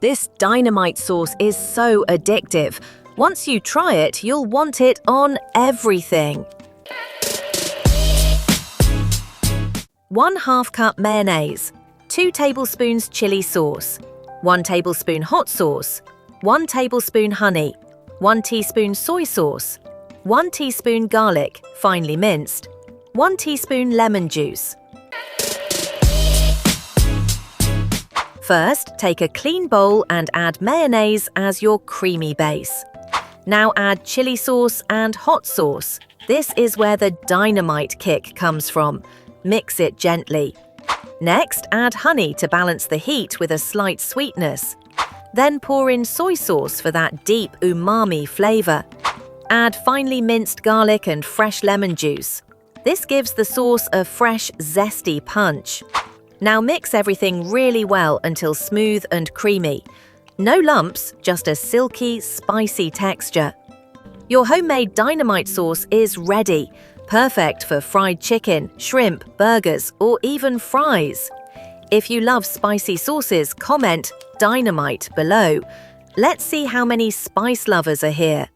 This Dynamite sauce is so addictive. Once you try it, you'll want it on everything. 1/2 cup mayonnaise, 2 tablespoons chili sauce, 1 tablespoon hot sauce, 1 tablespoon honey, 1 teaspoon soy sauce, 1 teaspoon garlic, finely minced, 1 teaspoon lemon juice. First, take a clean bowl and add mayonnaise as your creamy base. Now add chili sauce and hot sauce. This is where the dynamite kick comes from. Mix it gently. Next, add honey to balance the heat with a slight sweetness. Then pour in soy sauce for that deep umami flavor. Add finely minced garlic and fresh lemon juice. This gives the sauce a fresh, zesty punch. Now mix everything really well until smooth and creamy. No lumps, just a silky, spicy texture. Your homemade Dynamite sauce is ready, perfect for fried chicken, shrimp, burgers, or even fries. If you love spicy sauces, comment Dynamite below. Let's see how many spice lovers are here.